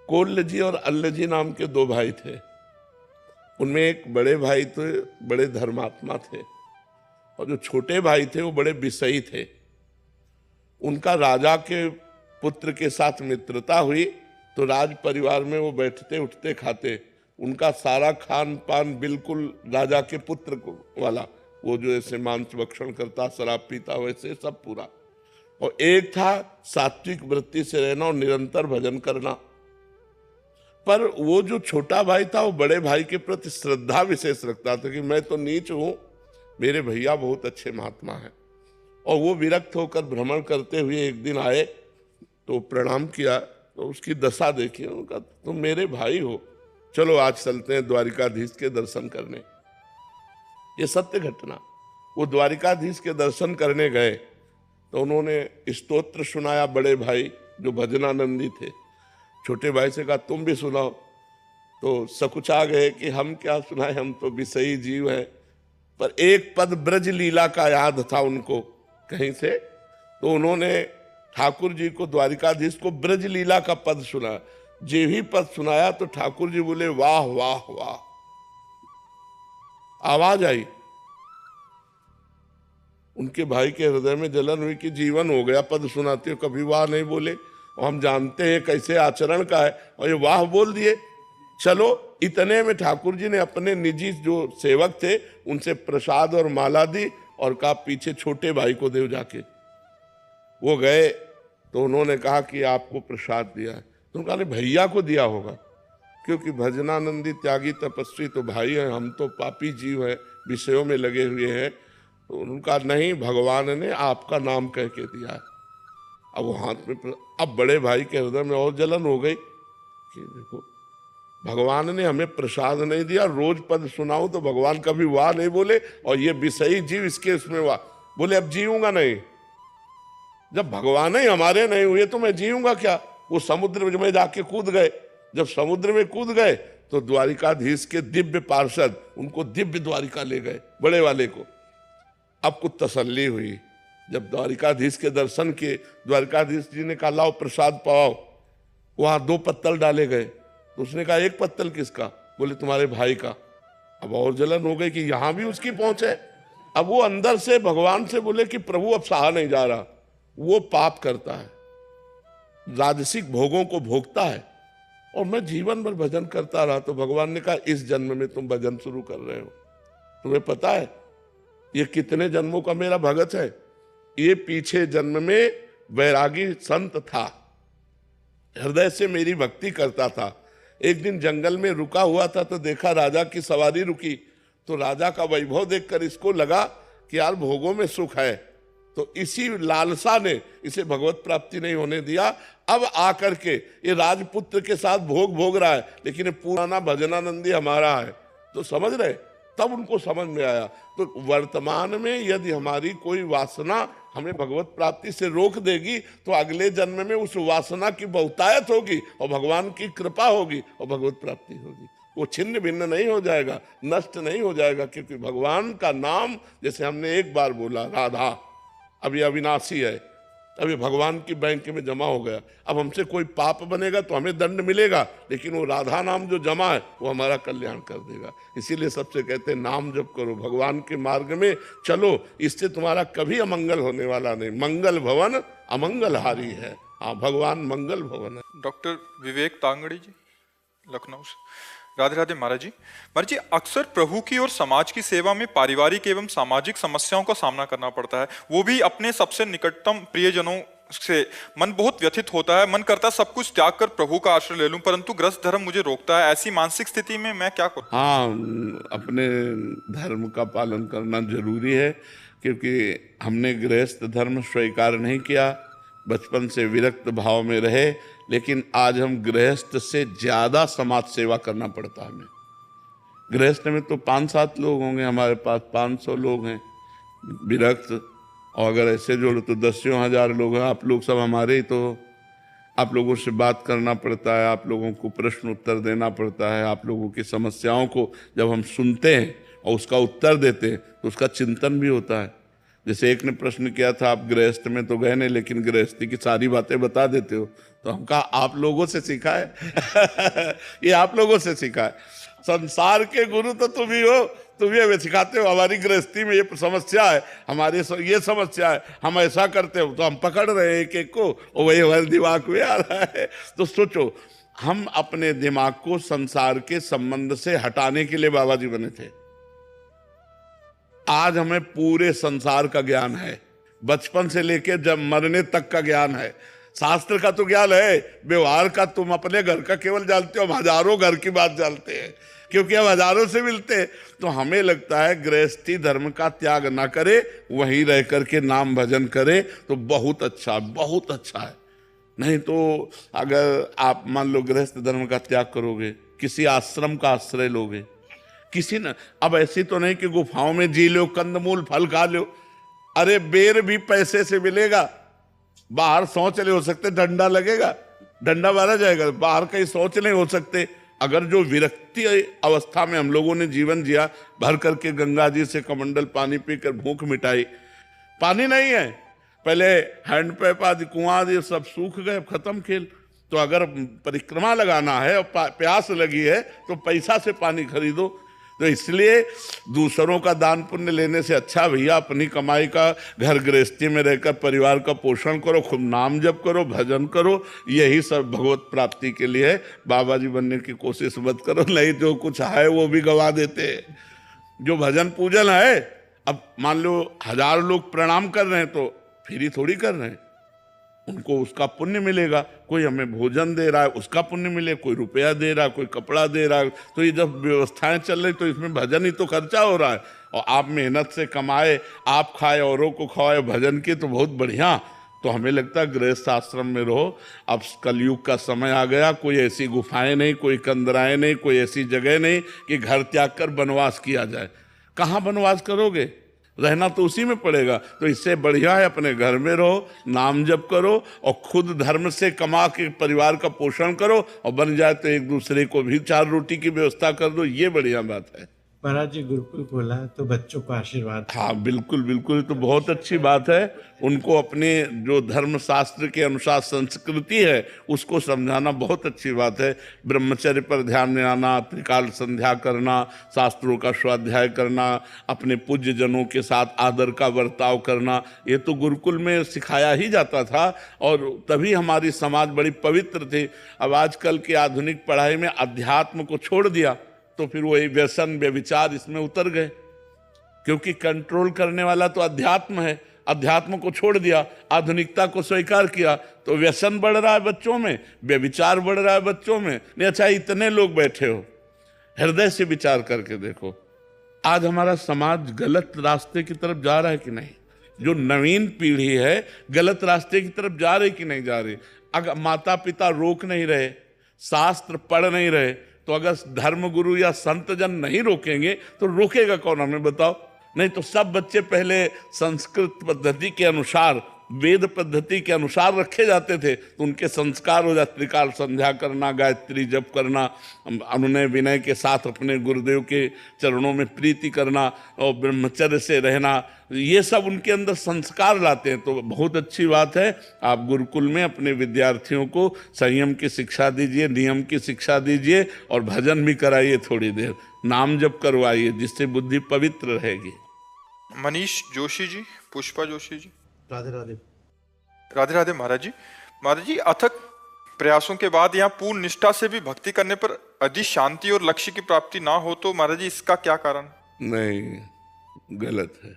कोल्ल जी और अल्ल जी नाम के दो भाई थे। उनमें एक बड़े भाई तो बड़े धर्मात्मा थे और जो छोटे भाई थे वो बड़े विषयी थे। उनका राजा के पुत्र के साथ मित्रता हुई तो राज परिवार में वो बैठते उठते खाते, उनका सारा खान पान बिल्कुल राजा के पुत्र को वाला, वो जो ऐसे मांस भक्षण करता, शराब पीता, वैसे सब पूरा। और एक था सात्विक वृत्ति से रहना और निरंतर भजन करना। पर वो जो छोटा भाई था वो बड़े भाई के प्रति श्रद्धा विशेष रखता था कि मैं तो नीच हूं, मेरे भैया बहुत अच्छे महात्मा हैं। और वो विरक्त होकर भ्रमण करते हुए एक दिन आए तो प्रणाम किया तो उसकी दशा देखी, उनका तुम मेरे भाई हो, चलो आज चलते हैं द्वारिकाधीश के दर्शन करने। ये सत्य घटना। वो द्वारिकाधीश के दर्शन करने गए तो उन्होंने स्तोत्र सुनाया। बड़े भाई जो भजनानंदी थे, छोटे भाई से कहा तुम भी सुनाओ। तो सकुचा गए कि हम क्या सुनाए, हम तो विषयी जीव हैं। पर एक पद ब्रज लीला का याद था उनको कहीं से, तो उन्होंने ठाकुर जी को, द्वारिकाधीश को ब्रज लीला का पद सुनाया। जे ही पद सुनाया तो ठाकुर जी बोले वाह वाह वाह, आवाज आई। उनके भाई के हृदय में जलन हुई कि जीवन हो गया, पद सुनाते हो कभी वाह नहीं बोले, और हम जानते हैं कैसे आचरण का है और ये वाह बोल दिए। चलो, इतने में ठाकुर जी ने अपने निजी जो सेवक थे उनसे प्रसाद और माला दी और कहा पीछे छोटे भाई को दे जाके। वो गए तो उन्होंने कहा कि आपको प्रसाद दिया है। तो उन्होंने कहा भैया को दिया होगा, क्योंकि भजनानंदी त्यागी तपस्वी तो भाई हैं, हम तो पापी जीव हैं, विषयों में लगे हुए हैं। तो उनका नहीं, भगवान ने आपका नाम कह के दिया है। अब वो हाथ में, अब बड़े भाई के हृदय में और जलन हो गई कि देखो भगवान ने हमें प्रसाद नहीं दिया, रोज पद सुनाऊं तो भगवान कभी वाह नहीं बोले, और ये विषयी जीव इसके उसमें वाह बोले। अब जीऊंगा नहीं, जब भगवान ही हमारे नहीं हुए तो मैं जीऊंगा क्या। वो समुद्र में जाके कूद गए। जब समुद्र में कूद गए तो द्वारिकाधीश के दिव्य पार्षद उनको दिव्य द्वारिका ले गए, बड़े वाले को। अब कुछ तसल्ली हुई। जब द्वारिकाधीश के दर्शन किए, द्वारिकाधीश जी ने कहा लाओ प्रसाद पाओ। वहां 2 पत्तल डाले गए। तो उसने कहा 1 पत्तल किसका? बोले तुम्हारे भाई का। अब और जलन हो गई कि यहां भी उसकी पहुंच है। अब वो अंदर से भगवान से बोले कि प्रभु अब सहा नहीं जा रहा। वो पाप करता है, राजसिक भोगों को भोगता है, और मैं जीवन भर भजन करता रहा। तो भगवान ने कहा इस जन्म में तुम भजन शुरू कर रहे हो, तुम्हें पता है ये कितने जन्मों का मेरा भगत है। ये पीछे जन्म में वैरागी संत था, हृदय से मेरी भक्ति करता था। एक दिन जंगल में रुका हुआ था तो देखा राजा की सवारी रुकी। तो राजा का वैभव देखकर इसको लगा कि यार भोगों में सुख है, तो इसी लालसा ने इसे भगवत प्राप्ति नहीं होने दिया। अब आकर के ये राजपुत्र के साथ भोग भोग रहा है, लेकिन ये पुराना भजनानंदी हमारा है। तो समझ रहे, तब उनको समझ में आया। तो वर्तमान में यदि हमारी कोई वासना हमें भगवत प्राप्ति से रोक देगी तो अगले जन्म में उस वासना की बहुतायत होगी और भगवान की कृपा होगी और भगवत प्राप्ति होगी। वो छिन्न भिन्न नहीं हो जाएगा, नष्ट नहीं हो जाएगा, क्योंकि भगवान का नाम जैसे हमने एक बार बोला राधा, अब ये अविनाशी है, अब ये भगवान की बैंक में जमा हो गया। अब हमसे कोई पाप बनेगा तो हमें दंड मिलेगा, लेकिन वो राधा नाम जो जमा है वो हमारा कल्याण कर देगा। इसीलिए सबसे कहते हैं नाम जप करो, भगवान के मार्ग में चलो, इससे तुम्हारा कभी अमंगल होने वाला नहीं। मंगल भवन अमंगलहारी है। हाँ, भगवान मंगल भवन है। डॉक्टर विवेक तांगड़ी जी, लखनऊ से। राधे राधे महाराज जी। महाराज जी, अक्सर प्रभु की और समाज की सेवा में पारिवारिक एवं सामाजिक समस्याओं का सामना करना पड़ता है, वो भी अपने सबसे निकटतम प्रियजनों से। मन बहुत व्यथित होता है, मन करता है सब कुछ त्याग कर प्रभु का आश्रय ले लूं, परंतु ग्रस्त धर्म मुझे रोकता है। ऐसी मानसिक स्थिति में मैं क्या करूं? हाँ, अपने धर्म का पालन करना जरूरी है, क्योंकि हमने गृहस्थ धर्म स्वीकार नहीं किया, बचपन से विरक्त भाव में रहे। लेकिन आज हम गृहस्थ से ज्यादा समाज सेवा करना पड़ता है हमें। गृहस्थ में तो 5-7 लोग होंगे, हमारे पास 500 लोग हैं विरक्त, और अगर ऐसे जोड़ो तो 10,000 लोग हैं। आप लोग सब हमारे ही, तो आप लोगों से बात करना पड़ता है, आप लोगों को प्रश्न उत्तर देना पड़ता है। आप लोगों की समस्याओं को जब हम सुनते हैं और उसका उत्तर देते हैं तो उसका चिंतन भी होता है। जैसे एक ने प्रश्न किया था, आप गृहस्थ में तो गए नहीं लेकिन गृहस्थी की सारी बातें बता देते हो, तो हम कहा आप लोगों से सीखा है ये आप लोगों से सीखा है। संसार के गुरु तो तुम ही हो, तुम ही हमें सिखाते हो। हमारी गृहस्थी में ये समस्या है, हमारी ये समस्या है, हम ऐसा करते हो तो हम पकड़ रहे हैं एक एक को, और वही हमारे दिमाग में आ रहा है। तो सोचो, हम अपने दिमाग को संसार के संबंध से हटाने के लिए बाबा जी बने थे। आज हमें पूरे संसार का ज्ञान है, बचपन से लेकर जब मरने तक का ज्ञान है। शास्त्र का तो ज्ञान है, व्यवहार का तुम अपने घर का केवल जानते हो, हम हजारों घर की बात जानते हैं, क्योंकि हम हजारों से मिलते हैं। तो हमें लगता है गृहस्थी धर्म का त्याग ना करे, वहीं रह करके नाम भजन करे तो बहुत अच्छा, बहुत अच्छा है। नहीं तो अगर आप मान लो गृहस्थ धर्म का त्याग करोगे, किसी आश्रम का आश्रय लोगे, किसी न, अब ऐसी तो नहीं कि गुफाओं में जी लो, कंदमूल फल खा लो। अरे बेर भी पैसे से मिलेगा, बाहर शौच नहीं हो सकते, डंडा लगेगा, डंडा मारा जाएगा, बाहर कहीं शौच नहीं हो सकते। अगर जो विरक्ति अवस्था में हम लोगों ने जीवन जिया, भर करके गंगा जी से कमंडल पानी पीकर भूख मिटाई, पानी नहीं है, पहले हैंडपैप आदि कुआं आदि सब सूख गए, खत्म खेल। तो अगर परिक्रमा लगाना है और प्यास लगी है तो पैसा से पानी खरीदो। तो इसलिए दूसरों का दान पुण्य लेने से अच्छा भैया अपनी कमाई का घर गृहस्थी में रहकर परिवार का पोषण करो, खूब नाम जप करो, भजन करो, यही सब भगवत प्राप्ति के लिए है। बाबा जी बनने की कोशिश मत करो, नहीं जो कुछ है वो भी गवा देते हैं। जो भजन पूजन है, अब मान लो 1000 लोग प्रणाम कर रहे हैं तो फ्री थोड़ी कर रहे हैं, उनको उसका पुण्य मिलेगा। कोई हमें भोजन दे रहा है, उसका पुण्य मिले, कोई रुपया दे रहा है, कोई कपड़ा दे रहा है। तो ये जब व्यवस्थाएं चल रही तो इसमें भजन ही तो खर्चा हो रहा है, और आप मेहनत से कमाए, आप खाए, औरों को खवाए भजन की, तो बहुत बढ़िया। तो हमें लगता है गृहस्थ आश्रम में रहो। अब कलयुग का समय आ गया, कोई ऐसी गुफाएं नहीं, कोई कंदराएं नहीं, कोई ऐसी जगह नहीं कि घर त्याग कर वनवास किया जाए। कहाँ वनवास करोगे, रहना तो उसी में पड़ेगा। तो इससे बढ़िया है अपने घर में रहो, नाम जप करो, और खुद धर्म से कमा के परिवार का पोषण करो, और बन जाए तो एक दूसरे को भी 4 रोटी की व्यवस्था कर दो, ये बढ़िया बात है। महाराज जी गुरुकुल खोला तो बच्चों को आशीर्वाद। हाँ बिल्कुल बिल्कुल, तो बहुत अच्छी बात है। उनको अपने जो धर्म शास्त्र के अनुसार संस्कृति है उसको समझाना बहुत अच्छी बात है। ब्रह्मचर्य पर ध्यान देना, त्रिकाल संध्या करना, शास्त्रों का स्वाध्याय करना, अपने पूज्य जनों के साथ आदर का बर्ताव करना, ये तो गुरुकुल में सिखाया ही जाता था, और तभी हमारी समाज बड़ी पवित्र थी। अब आजकल की आधुनिक पढ़ाई में अध्यात्म को छोड़ दिया तो फिर वही व्यसन व्यभिचार इसमें उतर गए, क्योंकि कंट्रोल करने वाला तो अध्यात्म है। अध्यात्म को छोड़ दिया, आधुनिकता को स्वीकार किया, तो व्यसन बढ़ रहा है बच्चों में, व्यभिचार बढ़ रहा है बच्चों में। नहीं अच्छा, इतने लोग बैठे हो, हृदय से विचार करके देखो, आज हमारा समाज गलत रास्ते की तरफ जा रहा है कि नहीं? जो नवीन पीढ़ी है गलत रास्ते की तरफ जा रही कि नहीं जा रही? अगर माता पिता रोक नहीं रहे, शास्त्र पढ़ नहीं रहे, तो अगर धर्म गुरु या संत जन नहीं रोकेंगे तो रोकेगा कौन, हमें बताओ। नहीं तो सब बच्चे पहले संस्कृत पद्धति के अनुसार, वेद पद्धति के अनुसार रखे जाते थे, तो उनके संस्कार हो जाते, त्रिकाल संध्या करना, गायत्री जप करना, अनुनय विनय के साथ अपने गुरुदेव के चरणों में प्रीति करना, और ब्रह्मचर्य से रहना, ये सब उनके अंदर संस्कार लाते हैं। तो बहुत अच्छी बात है, आप गुरुकुल में अपने विद्यार्थियों को संयम की शिक्षा दीजिए, नियम की शिक्षा दीजिए, और भजन भी कराइए, थोड़ी देर नाम जप करवाइए, जिससे बुद्धि पवित्र रहेगी। मनीष जोशी जी, पुष्पा जोशी जी। राधे राधे। राधे राधे महाराज जी। महाराज जी, अथक प्रयासों के बाद यहाँ पूर्ण निष्ठा से भी भक्ति करने पर अधिक शांति और लक्ष्य की प्राप्ति ना हो तो महाराज जी इसका क्या कारण? नहीं, गलत है,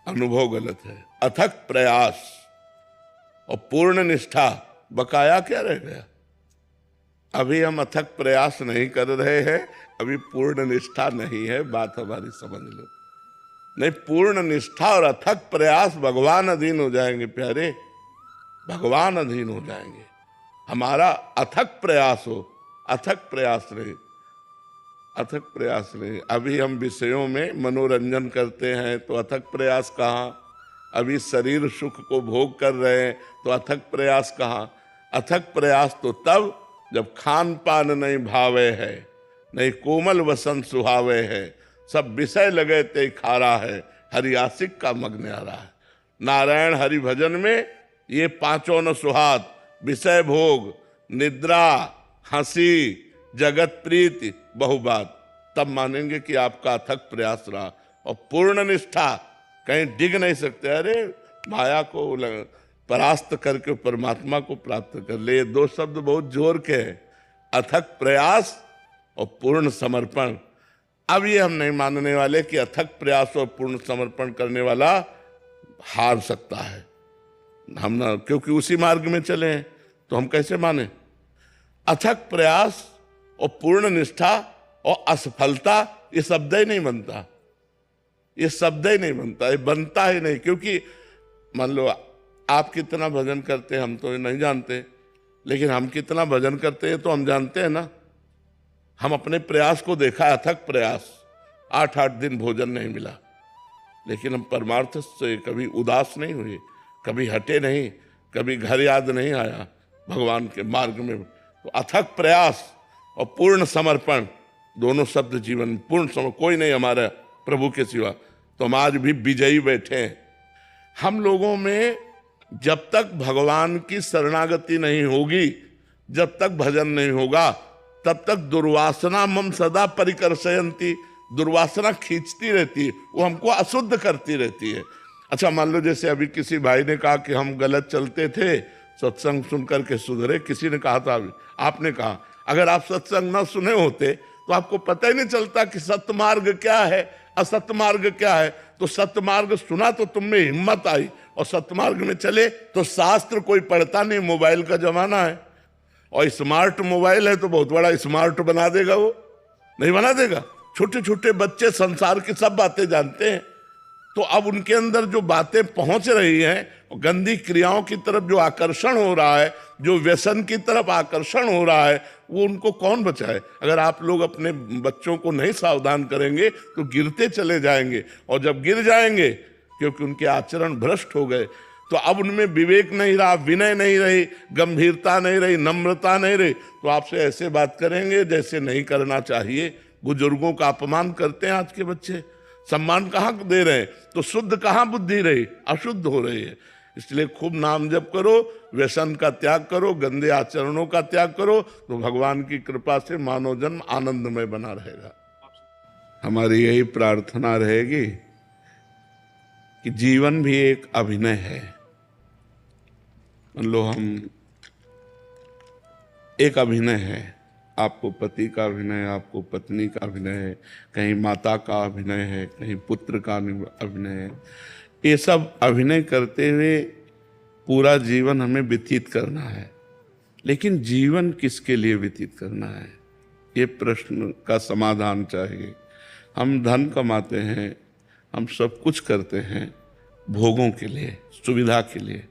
अनुभव गलत है। अथक प्रयास और पूर्ण निष्ठा, बकाया क्या रह गया? अभी हम अथक प्रयास नहीं कर रहे हैं, अभी पूर्ण निष्ठा नहीं है, बात हमारी समझ लो। नहीं, पूर्ण निष्ठा और अथक प्रयास भगवान अधीन हो जाएंगे प्यारे, भगवान अधीन हो जाएंगे। हमारा अथक प्रयास हो, अथक प्रयास रहे, अथक प्रयास रहे। अभी हम विषयों में मनोरंजन करते हैं तो अथक प्रयास कहाँ? अभी शरीर सुख को भोग कर रहे हैं तो अथक प्रयास कहाँ? अथक प्रयास तो तब जब खान पान नहीं भावे है, नहीं कोमल वसन सुहावे है, सब विषय लगे ते खारा है, हरि आशिक का मग्न आ रहा है। नारायण हरि भजन में ये 5 न सुहात, विषय भोग, निद्रा, हंसी, जगत प्रीति, बहुबात, तब मानेंगे कि आपका अथक प्रयास रहा। और पूर्ण निष्ठा, कहीं डिग नहीं सकते, अरे माया को परास्त करके परमात्मा को प्राप्त कर ले। ये दो शब्द बहुत जोर के हैं, अथक प्रयास और पूर्ण समर्पण। अब ये हम नहीं मानने वाले कि अथक प्रयास और पूर्ण समर्पण करने वाला हार सकता है, हम ना, क्योंकि उसी मार्ग में चले हैं, तो हम कैसे माने। अथक प्रयास और पूर्ण निष्ठा और असफलता, ये शब्द ही नहीं बनता, ये शब्द ही नहीं बनता, ये बनता ही नहीं। क्योंकि मान लो आप कितना भजन करते हैं हम तो नहीं जानते, लेकिन हम कितना भजन करते हैं तो हम जानते हैं ना। हम अपने प्रयास को देखा, अथक प्रयास, 8-8 दिन भोजन नहीं मिला, लेकिन हम परमार्थ से कभी उदास नहीं हुए, कभी हटे नहीं, कभी घर याद नहीं आया भगवान के मार्ग में। तो अथक प्रयास और पूर्ण समर्पण, दोनों शब्द जीवन में, पूर्ण समर्पण, कोई नहीं हमारा प्रभु के सिवा, तो हम आज भी विजयी बैठे हैं। हम लोगों में जब तक भगवान की शरणागति नहीं होगी, जब तक भजन नहीं होगा, तब तक दुर्वासना मम सदा परिकर्षयन्ति, दुर्वासना खींचती रहती है, वो हमको अशुद्ध करती रहती है। अच्छा, मान लो जैसे अभी किसी भाई ने कहा कि हम गलत चलते थे, सत्संग सुन करके सुधरे। किसी ने कहा था, आपने कहा, अगर आप सत्संग न सुने होते तो आपको पता ही नहीं चलता कि सत्मार्ग क्या है, असत मार्ग क्या है। तो सत्मार्ग सुना तो तुम में हिम्मत आई और सत्मार्ग में चले। तो शास्त्र कोई पढ़ता नहीं, मोबाइल का जमाना है, और स्मार्ट मोबाइल है तो बहुत बड़ा स्मार्ट बना देगा, वो नहीं बना देगा। छोटे छोटे बच्चे संसार की सब बातें जानते हैं, तो अब उनके अंदर जो बातें पहुंच रही हैं, गंदी क्रियाओं की तरफ जो आकर्षण हो रहा है, जो व्यसन की तरफ आकर्षण हो रहा है, वो उनको कौन बचाए। अगर आप लोग अपने बच्चों को नहीं सावधान करेंगे तो गिरते चले जाएंगे, और जब गिर जाएंगे क्योंकि उनके आचरण भ्रष्ट हो गए, तो अब उनमें विवेक नहीं रहा, विनय नहीं रही, गंभीरता नहीं रही, नम्रता नहीं रही, तो आपसे ऐसे बात करेंगे जैसे नहीं करना चाहिए। बुजुर्गों का अपमान करते हैं आज के बच्चे, सम्मान कहाँ दे रहे हैं, तो शुद्ध कहाँ बुद्धि रही, अशुद्ध हो रही है। इसलिए खूब नाम जप करो, व्यसन का त्याग करो, गंदे आचरणों का त्याग करो, तो भगवान की कृपा से मानव जन्म आनंदमय बना रहेगा। हमारी यही प्रार्थना रहेगी कि जीवन भी एक अभिनय है। मान लो हम एक अभिनय है, आपको पति का अभिनय, आपको पत्नी का अभिनय है, कहीं माता का अभिनय है, कहीं पुत्र का अभिनय है। ये सब अभिनय करते हुए पूरा जीवन हमें व्यतीत करना है, लेकिन जीवन किसके लिए व्यतीत करना है, ये प्रश्न का समाधान चाहिए। हम धन कमाते हैं, हम सब कुछ करते हैं भोगों के लिए, सुविधा के लिए।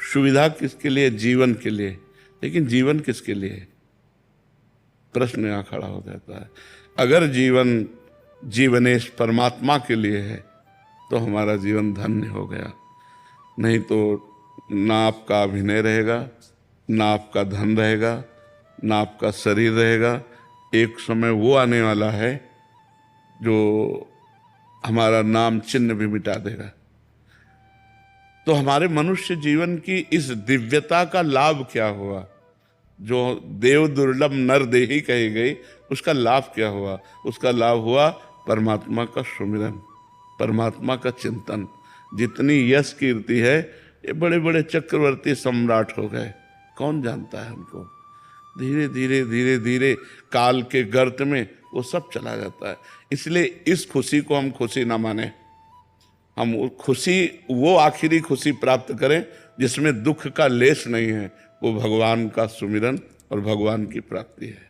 सुविधा किसके लिए? जीवन के लिए। लेकिन जीवन किसके लिए? प्रश्न यहाँ खड़ा हो जाता है। अगर जीवन जीवनेश परमात्मा के लिए है तो हमारा जीवन धन्य हो गया, नहीं तो ना आपका अभिनय रहेगा, ना आपका धन रहेगा, ना आपका शरीर रहेगा। एक समय वो आने वाला है जो हमारा नाम चिन्ह भी मिटा देगा। तो हमारे मनुष्य जीवन की इस दिव्यता का लाभ क्या हुआ? जो देव दुर्लभ नर देही कही गई, उसका लाभ क्या हुआ? उसका लाभ हुआ परमात्मा का सुमिरन, परमात्मा का चिंतन। जितनी यश कीर्ति है, ये बड़े बड़े चक्रवर्ती सम्राट हो गए, कौन जानता है उनको? धीरे धीरे धीरे धीरे काल के गर्त में वो सब चला जाता है। इसलिए इस खुशी को हम खुशी ना माने, हम खुशी, वो आखिरी खुशी प्राप्त करें जिसमें दुख का लेश नहीं है। वो भगवान का सुमिरन और भगवान की प्राप्ति है।